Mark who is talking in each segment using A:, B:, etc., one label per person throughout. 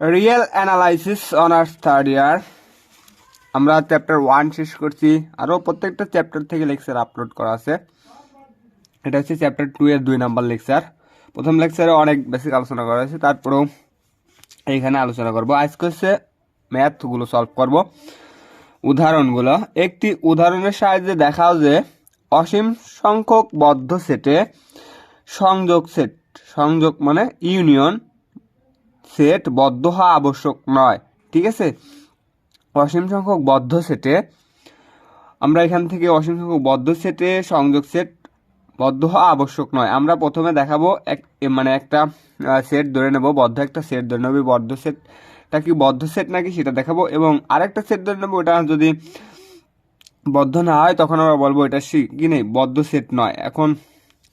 A: Real analysis honours third year, আমরা chapter 1 শেষ করছি। আরও প্রত্যেকটা চ্যাপ্টার থেকে লেকচার আপলোড করা আছে। এটা হচ্ছে চ্যাপ্টার 2 এর 2 নাম্বার লেকচার। প্রথম লেকচারে অনেক বেসিক আলোচনা করা হয়েছে, তারপরেও এইখানে আলোচনা করব। আজকে হচ্ছে ম্যাথগুলো সলভ করব, উদাহরণগুলো। একটি উদাহরণের সাহায্যে দেখাও যে অসীম সংখ্যক বদ্ধ সেটে সংযোগ মানে ইউনিয়ন সেট বদ্ধ হওয়া আবশ্যক নয়। ঠিক আছে, অসীম সংখ্যক বদ্ধ সেটে আমরা এখান থেকে অসীম সংখ্যক বদ্ধ সেটে সংযোগ সেট বদ্ধ হওয়া আবশ্যক নয়। আমরা প্রথমে দেখাবো একটা সেট ধরে নেব, বদ্ধ একটা সেট ধরে নেব। বদ্ধ সেটটা কি বদ্ধ সেট নাকি সেটা দেখাবো, এবং আরেকটা সেট ধরে নেবো, ওটা যদি বদ্ধ না হয় তখন আমরা বলবো এটা কি নেই, বদ্ধ সেট নয়। এখন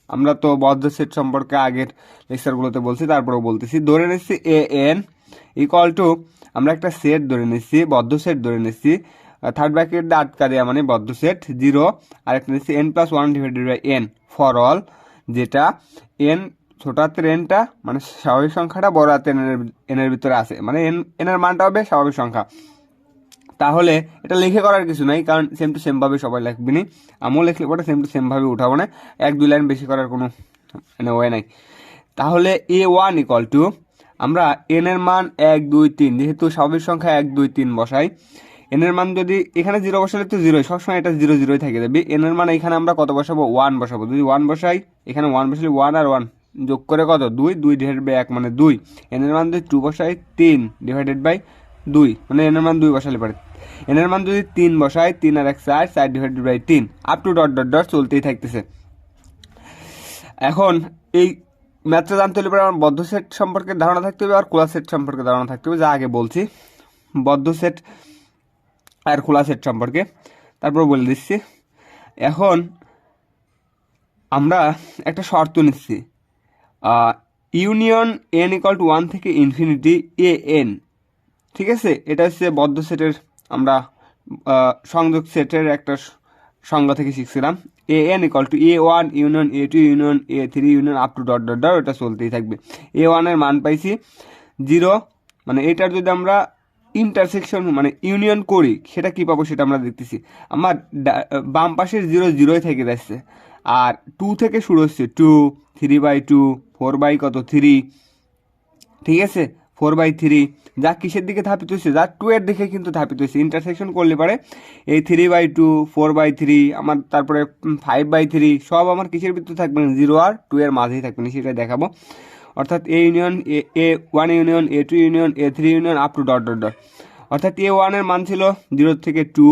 A: আমরা তো বদ্ধ সেট সম্পর্কে আগের লেকচারগুলোতে বলছি, তারপরেও বলতেছি। ধরে নিচ্ছি এ এন ইকুয়াল টু, আমরা একটা সেট ধরে নিচ্ছি, বদ্ধ সেট ধরে নিচ্ছি, থার্ড ব্র্যাকেট দিয়ে আটকা দেওয়া মানে বদ্ধ সেট 0, আর একটা নিচ্ছি n+1 divided by n for all, যেটা n ছোট হাতের এনটা মানে স্বাভাবিক সংখ্যাটা বড় হাতের এনের ভিতরে আছে, মানে এনের মানটা হবে স্বাভাবিক সংখ্যা। তাহলে এটা লিখে করার কিছু নাই, কারণ সেম টু সেমভাবে সবাই লিখবি নি, আমিও লিখলে পরে সেম টু সেমভাবে উঠাবো না, 1-2 লাইন বেশি করার কোনো ওয়ে নাই। তাহলে a1 ইকুয়াল টু, আমরা n এর মান 1 2 3, যেহেতু স্বাভাবিক সংখ্যা 1 2 3 বসাই, n এর মান যদি এখানে 0 বসালে তো 0, সবসময় এটা 0 0 থেকে যাবে। n এর মান এখানে আমরা কত বসাবো, 1 বসাবো। যদি 1 বসাই, এখানে 1 বসালে 1 আর 1 যোগ করে কত, 2, 2 ডিভাইডেড বাই 1 মানে 2। n এর মান যদি 2 বসাই, 3 ডিভাইডেড বাই 2, মানে n এর মান 2 বসালে পারে। n এর মান যদি 3 বসাই, 3 আর 1 4, 4 divided by 3, up to dot dot dot চলতেই থাকতেছে। এখন এই ম্যাথটা জানতে হলে আমার বদ্ধ সেট সম্পর্কে ধারণা থাকতে হবে আর খোলা সেট সম্পর্কে ধারণা থাকতে হবে, যা আগে বলছি বদ্ধ সেট আর খোলা সেট সম্পর্কে, তারপর বলে দিচ্ছি। এখন আমরা একটা শর্ত নিচ্ছি, ইউনিয়ন n ইকুয়াল টু 1 থেকে ইনফিনিটি এ এন। ঠিক আছে, এটা হচ্ছে বদ্ধ সেটের, আমরা সংযোগ সেটের একটা সংজ্ঞা থেকে শিখছিলাম। A N equal to a1 union a2 union a3 union up to dot dot dot, ওটা চলতেই থাকবে। a1 এর মান পাইছি 0, মানে এটার যদি আমরা ইন্টারসেকশন মানে ইউনিয়ন করি সেটা কি পাবো সেটা আমরা দেখতেছি। আমার বাম পাশের 0 0 থেকে যাচ্ছে, আর 2 থেকে শুরু হচ্ছে 2, 3/2, 4/3, ঠিক আছে 4/3, যা কিসের দিকে ধাপিত হচ্ছে, যা 2 এর দিকে কিন্তু ধাপিত হচ্ছে। ইন্টারসেকশন করলে পারে এই 3/2, 4/3, আমার তারপরে 5/3 সব আমার কিসের ভিতরে থাকবে না, 0 আর 2 এর মাঝেই থাকবে না, সেটাই দেখাবো। অর্থাৎ এ union a1 union a2 union a3 union up to dot dot dot. অর্থাৎ a1 এর মান ছিল 0 থেকে 2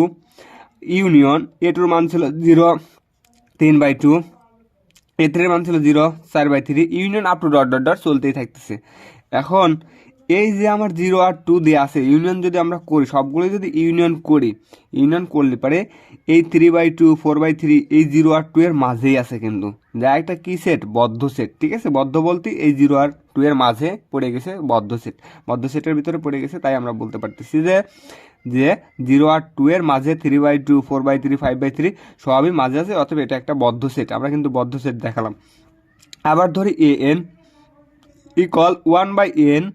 A: ইউনিয়ন, a2 এর মান ছিল 0 3/2, a3 এর মান ছিল 0 4/3, union up to dot dot dot চলতেই থাকতেছে। এখন এই যে আমার 0 আর 2 দিয়ে আছে, ইউনিয়ন যদি আমরা করি, সবগুলো যদি ইউনিয়ন করলে পারে এই 3/2 4/3 এই 0 আর 2 এর মাঝেই আছে, কিন্তু যা একটা কি সেট, বদ্ধ সেট। ঠিক আছে, বদ্ধ বলতে এই 0 আর 2 এর মাঝে পড়ে গেছে, বদ্ধ সেটের ভিতরে পড়ে গেছে, তাই আমরা বলতে পারতেছি যে 0 আর 2 এর মাঝে 3/2 4/3 5/3 সবই মাঝে আছে, অথবা এটা একটা বদ্ধ সেট। আমরা কিন্তু বদ্ধ সেট দেখালাম। আবার ধরি an ইকুয়াল 1/n,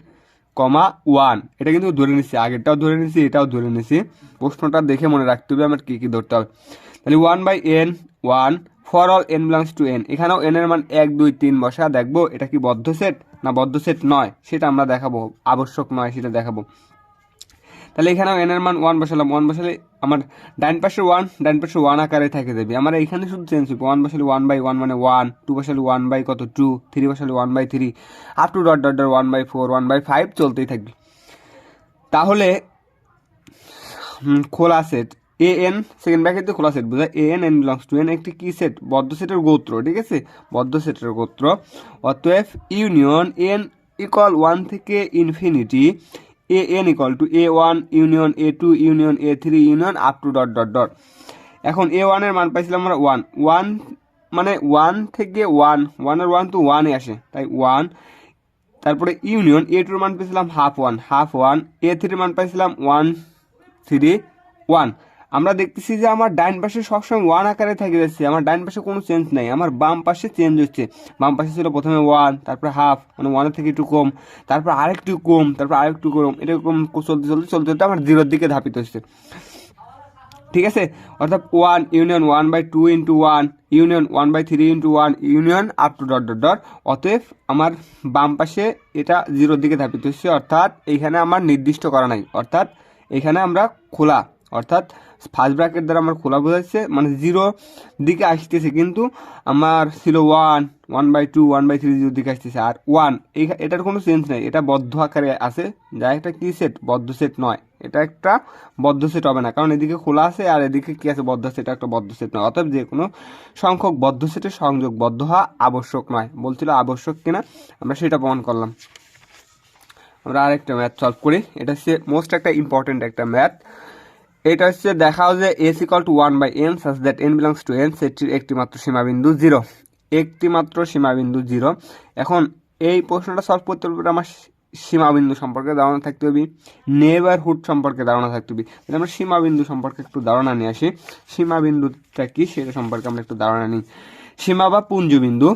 A: 1, এটা কিন্তু ধরে নিচ্ছি, আগেরটাও ধরে নিচ্ছি, এটাও ধরে নিচ্ছি। প্রশ্নটা দেখে মনে রাখতে হবে আমার কি ধরতে হবে। তাহলে 1/n 1 for all n belongs to n, এখানেও n এর মান 1 2 3 বসা, দেখবো এটা কি বদ্ধ সেট না বদ্ধ সেট নয়, সেটা আমরা দেখাবো, আবশ্যক নয় সেটা দেখাবো। তাহলে এখানেও n এর মান 1 বসালাম, 1 বসালে আমার ডান পাশে 1 আকারে থেকে যাবে। আমরা এখানে শুধু চেঞ্জ হবে, 1 বসালে 1/1 মানে 1, 2 বসালে 1 কত 2, 3 বসালে 1/3 up to dot dot dot 1/4 1/5 চলতেই থাকবে। তাহলে খোলা সেট an সেকেন্ড ব্র্যাকেট দিয়ে খোলা সেট বোঝায় an n belongs to n একটি কি সেট, বদ্ধ সেটের গোত্র। ঠিক আছে, বদ্ধ সেটের গোত্র। অতএব ইউনিয়ন n ইকুয়াল 1 থেকে infinity an equal to a1 union a2 union a3 union up to dot dot dot. এখন a1 এর মান পাইছিলাম আমরা 1 মানে 1 থেকে 1 এর 1 তো 1 এ আসে, তাই 1। তারপরে ইউনিয়ন a2 এর মান পেয়েছিলাম হাফ 1, a3 এর মান পাইছিলাম 1 3 1, আমরা দেখতেছি যে আমার ডাইন পাশে সবসময় ওয়ান আকারে থেকে যাচ্ছে, আমার ডাইন পাশে কোনো চেঞ্জ নাই, আমার বাম পাশে চেঞ্জ হচ্ছে। বাম পাশে ছিল প্রথমে ওয়ান, তারপরে হাফ, মানে ওয়ানের থেকে একটু কম, তারপর আরেকটু কম, তারপর আরেকটু কম, এরকম চলতে চলতে চলতে চলতে আমার জিরোর দিকে ধাপিত হচ্ছে। ঠিক আছে, অর্থাৎ one union 1/2 into one union 1/3 into one union up to dot dot dot. অতএব আমার বাম পাশে এটা জিরোর দিকে ধাপিত হচ্ছে, অর্থাৎ এইখানে আমার নির্দিষ্ট করা নাই, অর্থাৎ এখানে আমরা খোলা, অর্থাৎ ফার্স্ট ব্র্যাকেট দ্বারা আমার খোলা বোঝাচ্ছে, মানে জিরো দিকে আসতেছে, কিন্তু আমার ছিল 1/2 1/3 জিরোর দিকে আসতেছে, আর ওয়ান এটার কোনো চেঞ্জ নাই, এটা বদ্ধ আকারে আছে, যা একটা কি সেট, বদ্ধ সেট নয়, এটা একটা বদ্ধ সেট হবে না, কারণ এদিকে খোলা আছে আর এদিকে কি আছে, বদ্ধ সেট, একটা বদ্ধ সেট নয়। অতএব যে কোনো সংখ্যক বদ্ধ সেটের সংযোগ বদ্ধ হওয়া আবশ্যক নয়। বলছিল আবশ্যক কিনা, আমরা সেটা প্রমাণ করলাম। আমরা আরেকটা ম্যাথ সলভ করি, এটা হচ্ছে মোস্ট একটা ইম্পর্টেন্ট একটা ম্যাথ। এটা হচ্ছে দেখাও যে s equal to 1/n such that n belongs to n, সেটটির একটি মাত্র সীমাবিন্দু 0, একটি মাত্র সীমাবিন্দু 0। এখন এই প্রশ্নটা সলভ করতে হবে আমার সীমাবিন্দু সম্পর্কে ধারণা থাকতে হবে, নেবারহুড সম্পর্কে ধারণা থাকতে হবে। তাহলে আমরা সীমাবিন্দু সম্পর্কে একটু ধারণা নিয়ে আসি, সীমাবিন্দুটা কি সেটা সম্পর্কে আমরা একটু ধারণা নিই। সীমা বা পুঞ্জবিন্দু,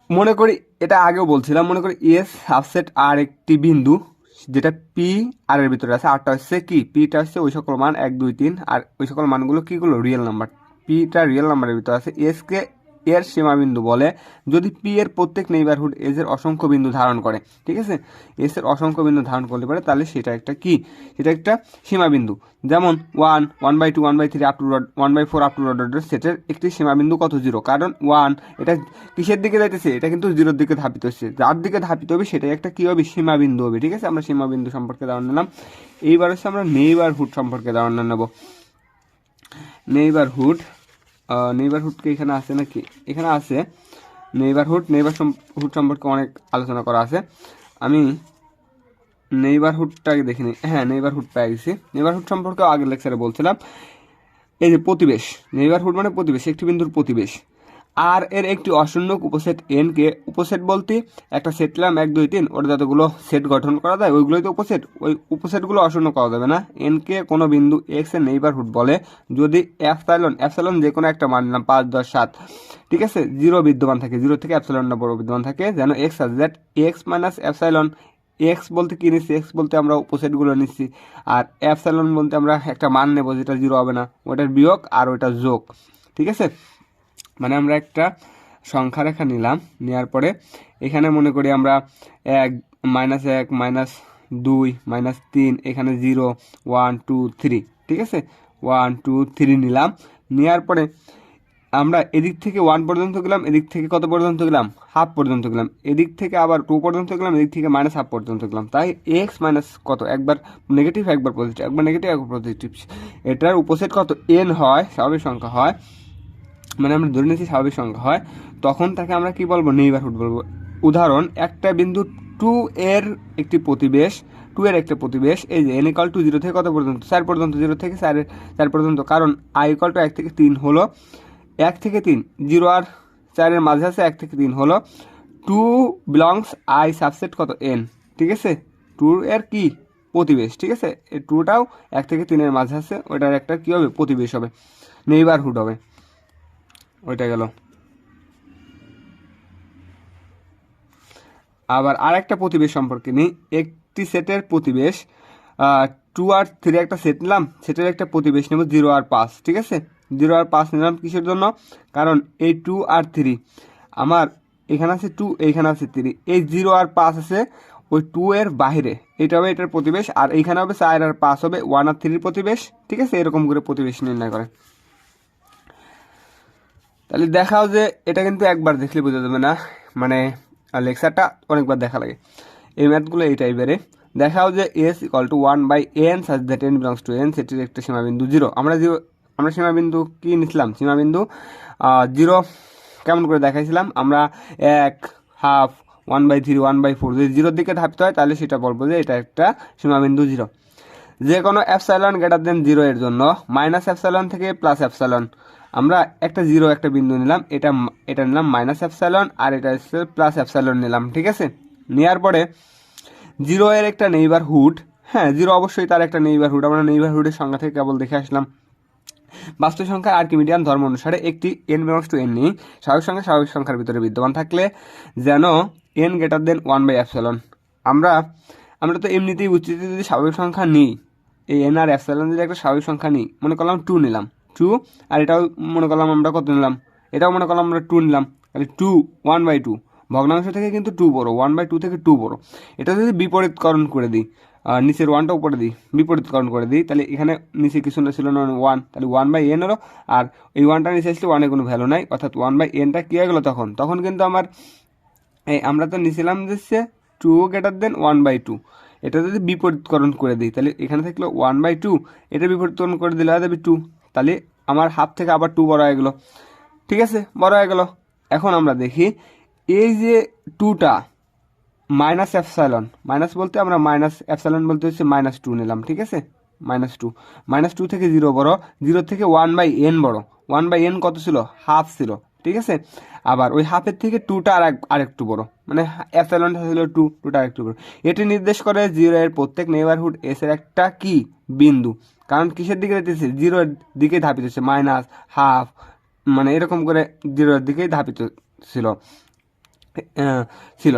A: মনে করি এটা আগেও বলছিলাম, মনে করি এস সাবসেট আর একটি বিন্দু যেটা পি আর এর ভিতরে আছে, আরটা হচ্ছে কি, পিটা হচ্ছে ওই সকল মান 1 2 3, আর ওই সকল মানগুলো কিগুলো, রিয়েল নাম্বার, পিটা রিয়েল নাম্বারের ভিতরে আছে। এসকে এর সীমাবিন্দু বলে যদি পি এর প্রত্যেক নেইবারহুড এস এর অসংখ্য বিন্দু ধারণ করে। ঠিক আছে, এস এর অসংখ্য বিন্দু ধারণ করতে পারে, তাহলে সেটা একটা কি, সেটা একটা সীমাবিন্দু। যেমন 1 1/2 1/3 up to 1/4 up to dot সেটের একটি সীমাবিন্দু কত, 0, কারণ 1 এটা কিসের দিকে যাইতেছে, এটা কিন্তু 0-র দিকে ধাপিত হচ্ছে, যার দিকে ধাপিত হবে সেটাই একটা কি হবে, সীমাবিন্দু হবে। ঠিক আছে, আমরা সীমাবিন্দু সম্পর্কে ধারণা নিলাম। এইবার হচ্ছে আমরা নেইবারহুড সম্পর্কে ধারণা নেব। নেইবারহুড, নেইবারহুডকে এখানে আছে নাকি, এখানে আছে নেইবারহুড সম্পর্কে অনেক আলোচনা করা আছে। আমি নেইবারহুডটাকে দেখিনি, হ্যাঁ নেইবারহুড পেয়ে গেছি। নেইবারহুড সম্পর্কে আগের লেকচারে বলছিলাম, এই যে প্রতিবেশ, নেইবারহুড মানে প্রতিবেশ, একটি বিন্দুর প্রতিবেশ। আর এর একটি অশূন্যক উপসেট এন কে, উপসেট বলতে একটা সেট নিলাম 1 2 3, ওটা যতগুলো সেট গঠন করা যায় ওইগুলোই তো উপসেট, ওই উপসেটগুলো অশূন্য করা যাবে না। এন কে কোনো বিন্দু এক্স এর নেইবারহুড বলে যদি এপসাইলন যে কোনো একটা মান নিলাম 5 10 7, ঠিক আছে, 0 বিদ্যমান থাকে, 0 থেকে এপসাইলনটা বড় বিদ্যমান থাকে, যেন এক্স আছে, that x minus epsilon, x বলতে কি নিচ্ছি, এক্স বলতে আমরা উপসেটগুলো নিচ্ছি, আর এপসাইলন বলতে আমরা একটা মান নেব যেটা 0 হবে না, ওটার বিয়োগ আর ওটা যোগ। ঠিক আছে, মানে আমরা একটা সংখ্যা রেখা নিলাম, নেওয়ার পরে এখানে মনে করি আমরা 1 -1 -2 -3, এখানে 0 1 2 3, ঠিক আছে, 1 2 3 নিলাম। নেওয়ার পরে আমরা এদিক থেকে 1 পর্যন্ত গেলাম, এদিক থেকে কত পর্যন্ত গেলাম, হাফ পর্যন্ত গেলাম, এদিক থেকে আবার 2 পর্যন্ত গেলাম, এদিক থেকে -হাফ পর্যন্ত গেলাম। তাই এক্স মাইনাস কত, একবার নেগেটিভ একবার পজিটিভ, একবার নেগেটিভ একবার পজিটিভ, এটার উপসেট কত এন হয়, স্বাভাবিক সংখ্যা হয়, মানে আমরা ধরে নিয়েছি স্বাভাবিক সংখ্যা হয়, তখন তাকে আমরা কি বলবো, নেইবারহুড বলবো। উদাহরণ, একটা বিন্দু 2 এর একটি প্রতিবেশ, 2 এর একটা প্রতিবেশ, এই যে n ইকুয়াল টু 0 থেকে কত পর্যন্ত, 4 পর্যন্ত, 0 থেকে 4 পর্যন্ত, কারণ i ইকুয়াল টু 1 থেকে 3 হলো, 1 থেকে 3, 0 আর 4 এর মাঝে আছে 1 থেকে 3 হলো 2 বিলংস i সাবসেট কত n, ঠিক আছে, 2 এর কি প্রতিবেশ, ঠিক আছে, এই 2টাও 1 থেকে 3 এর মাঝে আছে, ওইটার একটা কি হবে, প্রতিবেশ হবে, নেইবারহুড হবে। ওইটা গেল। আবার আরেকটা প্রতিবেশ সম্পর্কে নিই, একটি সেটের প্রতিবেশ 2 আর 3 একটা সেট নিলাম, সেটের একটা প্রতিবেশ নেব 0 আর 5, ঠিক আছে, 0 আর 5 নিলাম কিসের জন্য, কারণ এই 2 আর 3 আমার এখানে আছে 2, এইখানে আছে 3, এই 0 আর 5 আছে ওই 2 এর বাইরে, এটা হবে এটার প্রতিবেশ, আর এইখানে হবে 4 আর 5 হবে 1 আর 3 প্রতিবেশ, ঠিক আছে, এরকম করে প্রতিবেশ নির্ণয় করে। তাহলে দেখাও যে এটা কিন্তু একবার দেখলে বোঝা যাবে না, মানে লেকচারটা অনেকবার দেখা লাগে। এই ম্যাথগুলো এই টাইপের। দেখাও যে s equal to 1/n such that n belongs to n, সেটির একটা সীমাবিন্দু 0। আমরা সীমাবিন্দু কি নিছিলাম, সীমাবিন্দু 0 কেমন করে দেখাইছিলাম আমরা, 1 হাফ 1/3 1/4, যদি 0-র দিকে ধাপিত হয় তাহলে সেটা বলবো যে এটা একটা সীমাবিন্দু 0। যে কোনো এপসাইলন গ্রেটার দেন 0 এর জন্য মাইনাস এপসাইলন থেকে প্লাস এপসাইলন, আমরা একটা 0 একটা বিন্দু নিলাম, এটা নিলাম মাইনাস এপসাইলন, আর এটা হচ্ছে প্লাস এপসাইলন নিলাম, ঠিক আছে। নেওয়ার পরে 0 এর একটা নেইবারহুড, হ্যাঁ, জিরো অবশ্যই তার একটা নেইবারহুড, আমরা নেইবারহুডের সংখ্যা থেকে কেবল দেখে আসলাম। বাস্তব সংখ্যার আর্কিমিডিয়ান ধর্ম অনুসারে একটি n বিলংস টু n নিই। স্বাভাবিক সংখ্যার ভিতরে বিদ্যমান থাকলে যেন n গ্রেটার দেন 1/ε। আমরা আমরা তো এমনিতেই বুঝছি যে যদি স্বাভাবিক সংখ্যা নিই, এই n আর এপসিলন যদি একটা স্বাভাবিক সংখ্যা নিই, মনে করলাম 2 নিলাম 2, আর এটাও মনে করলাম আমরা কত নিলাম, এটাও মনে করলাম আমরা 2 নিলাম, তাহলে 2 1/2 ভগ্নাংশ থেকে কিন্তু 2 বড়, 1/2 থেকে 2 বড়। এটা যদি বিপরীতকরণ করে দিই, নিচের ওয়ানটা উপরে দিই, বিপরীতকরণ করে দিই, তাহলে এখানে নিচে কিছু না ছিল না 1, তাহলে 1/n হলো, আর এই ওয়ানটা নিচে আসলে ওয়ানের কোনো ভ্যালু নাই, অর্থাৎ 1/nটা কী হয়ে গেলো তখন কিন্তু আমার আমরা তো নিছিলাম যে 2 গ্রেটার দেন 1/2। এটা যদি বিপরীতকরণ করে দিই তাহলে এখানে থাকলো 1/2, এটা বিপরীতকরণ করে দিলে হয়ে যাবে 2, তাহলে আমার হাফ থেকে আবার 2 বড় হয়ে গেলো। ঠিক আছে, বড় হয়ে গেল। এখন আমরা দেখি এই যে 2টা মাইনাস এপসাইলন, মাইনাস বলতে আমরা মাইনাস এপসাইলন বলতে হচ্ছে -2 নিলাম। ঠিক আছে, -2 থেকে 0 বড়, 0 থেকে 1/n বড়। 1/n কত ছিল? হাফ ছিল। ঠিক আছে, আবার ওই হাফের থেকে 2টা আরেকটু বড়, মানে এপসাইলনটা ছিল 2টা আরেকটু বড়। এটি নির্দেশ করে 0 এর প্রত্যেক নেইবারহুড এস এর একটা কি বিন্দু, কারণ কিসের দিকে যেতেছে? 0-এর দিকেই ধাপিত হচ্ছে, মাইনাস হাফ মানে এরকম করে 0-এর দিকেই ধাপিত ছিল।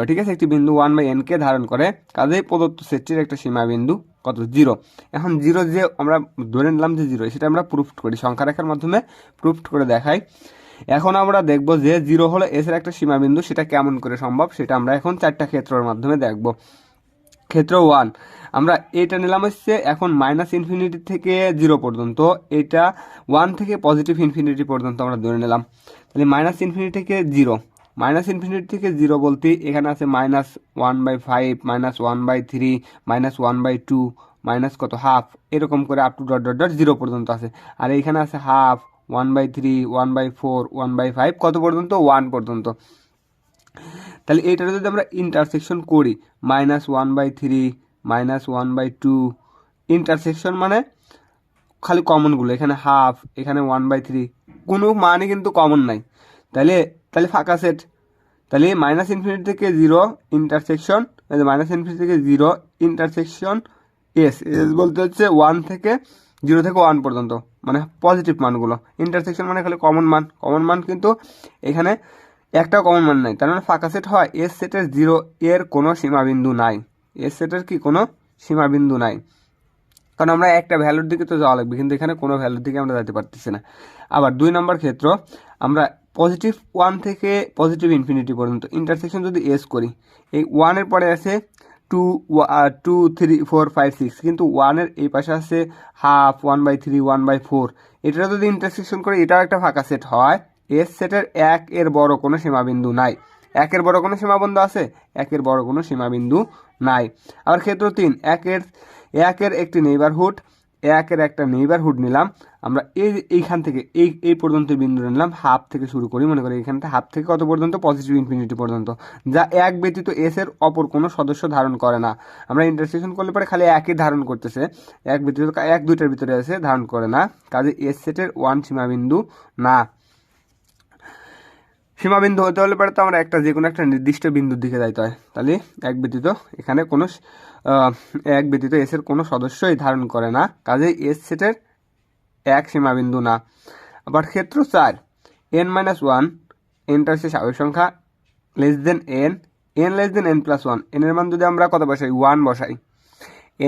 A: ঠিক আছে, একটি বিন্দু 1/n কে ধারণ করে, কাজেই প্রদত্ত সেটটির একটা সীমা বিন্দু কত? 0। এখন 0 যে আমরা ধরে নিলাম যে 0, সেটা আমরা প্রুফ করি, সংখ্যা রেখার মাধ্যমে প্রুফ করে দেখাই। এখন আমরা দেখব যে 0 হলো এস এর একটা সীমা বিন্দু, সেটা কেমন করে সম্ভব সেটা আমরা এখন 4টা ক্ষেত্রের মাধ্যমে দেখব। ক্ষেত্র 1 আমরা এটা নিলাম হচ্ছে এখন -ইনফিনিটি থেকে 0 পর্যন্ত, এটা 1 থেকে পজিটিভ ইনফিনিটি পর্যন্ত আমরা ধরে নিলাম। তাহলে -ইনফিনিটি থেকে 0, -ইনফিনিটি থেকে 0 বলতে এখানে আছে -1/5, -1/3, -1/2, মাইনাস কত হাফ, এরকম করে আপ টু ডট 0 পর্যন্ত আছে। আর এইখানে আছে হাফ, 1/3, 1/4, 1/5 কত পর্যন্ত? 1 পর্যন্ত। তাহলে এইটার যদি আমরা ইন্টারসেকশন করি, -1/3, -1/2, ইন্টারসেকশন মানে খালি কমনগুলো, এখানে হাফ, এখানে 1/3, কোনো মানে কিন্তু কমন নাই, তাহলে ফাঁকা সেট। তাহলে -ইনফিনিটি থেকে 0 ইন্টারসেকশন, -ইনফিনিটি থেকে 0 ইন্টারসেকশন এস বলতে হচ্ছে 0 থেকে 1 পর্যন্ত, মানে পজিটিভ মানগুলো। ইন্টারসেকশন মানে খালি কমন মান কিন্তু এখানে একটাও কমন মান নাই, তার মানে ফাঁকা সেট হয়। এস সেটের 0 এর কোনো সীমাবিন্দু নাই, এস সেটের কি কোনো সীমাবিন্দু নাই, কারণ আমরা একটা ভ্যালুর দিকে তো যাওয়া লাগবে, কিন্তু এখানে কোনো ভ্যালুর দিকে আমরা যেতে পারতেছি না। আবার 2 নম্বর ক্ষেত্র, আমরা +1 থেকে +ইনফিনিটি পর্যন্ত ইন্টারসেকশন যদি এস করি, এই 1-এর পরে আছে 2, 3, 4, 5, 6, কিন্তু 1-এর এই পাশে আছে হাফ, 1/3, 1/4, এটা যদি ইন্টারসেকশন করি এটাও একটা ফাঁকা সেট হয়। এস সেটের 1 এর বড় কোনো সীমাবিন্দু নাই। 1 এর বড় কোনো সীমাবিন্দু আছে? 1 এর বড় কোনো সীমাবিন্দু নাই। আবার ক্ষেত্র 3, 1 এর একটি নেইবারহুড, 1 এর একটা নেইবারহুড নিলাম আমরা, এইখান থেকে এই পর্যন্ত বিন্দু নিলাম, হাফ থেকে শুরু করি, মনে করি এখানটা হাফ থেকে কত পর্যন্ত? পজিটিভ ইনফিনিটি পর্যন্ত, যা 1 ব্যতীত এস এর অপর কোনো সদস্য ধারণ করে না। আমরা ইন্টারসেকশন করলে পরে খালি 1ই ধারণ করতেছে, 1 ব্যতীত 1 2টার ভিতরে আছে, ধারণ করে না, কাজে এস সেটের 1 সীমাবিন্দু না। সীমাবিন্দু হতে হলে পরে তো আমরা যে কোনো একটা নির্দিষ্ট বিন্দুর দিকে যাইতে হয়, তাহলে 1 ব্যতীত এখানে কোনো 1 ব্যতীত এস এর কোনো সদস্যই ধারণ করে না, কাজেই এস সেটের 1 সীমাবিন্দু না। আবার ক্ষেত্র 4, n-1, এনটা হচ্ছে স্বাভাবিক সংখ্যা, n n+1, n এর মান যদি আমরা কত বসাই? 1 বসাই।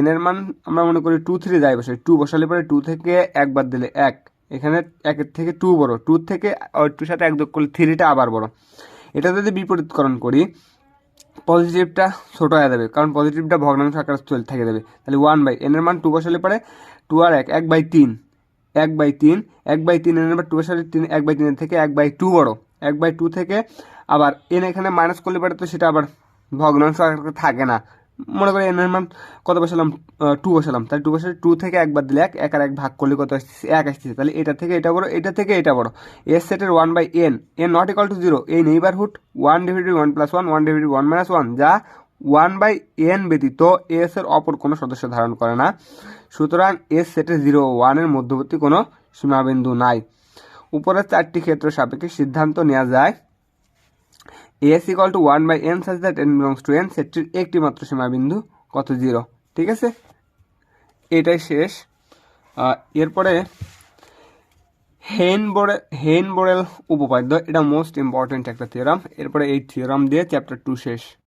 A: n এর মান আমরা মনে করি 2, 3 যাই বসাই, 2 বসালে পরে 2 থেকে 1 বাদ দিলে 1, এখানে 1-এর থেকে 2 বড়, 2 থেকে 2 সাথে 1 যোগ করলে 3টা আবার বড়। এটা যদি বিপরীতকরণ করি, পজিটিভটা ছোট হয়ে যাবে, কারণ পজিটিভটা ভগ্নাংশ আকারে থেকে যাবে। তাহলে 1/n এর মান 2 বসালে পরে 2 আর 1, 1/3, 1/3 n এর মান 2 বসালে 1/3 এর থেকে 1/2 বড়, 1/2 থেকে আবার n এখানে মাইনাস করলে পরে তো সেটা আবার ভগ্নাংশ আকারে থাকে না। মনে করি n এর মান কত বসালাম? 2 বসালাম, তাহলে 2 বসালে 2 থেকে 1 বাদ দিলে 1, 1 আর 1 ভাগ করলে কত আসছে? 1 আসছে। তাহলে এটা থেকে এটা বড়, এটা থেকে এটা বড়। এস সেটের 1/n, n not equal to 0, এই নেইবারহুড 1/1 + 1, 1/1 - 1, যা 1/n ব্যতীত এস এর অপর কোনো সদস্য ধারণ করে না। সুতরাং এস সেটের 0 ও 1 এর মধ্যবর্তী কোনো সীমাবিন্দু নাই। উপরের 4টি ক্ষেত্র সাপেক্ষে সিদ্ধান্ত নেওয়া যায় S equal to 1/n such that n belongs to n, সেটটির একটি মাত্র সীমাবিন্দু কত? 0। ঠিক আছে, এটাই শেষ। এরপরে হেইনবোরেল উপপাদ্য, এটা মোস্ট ইম্পর্টেন্ট একটা থিওরাম। এরপরে এই থিওরাম দিয়ে চ্যাপ্টার 2 শেষ।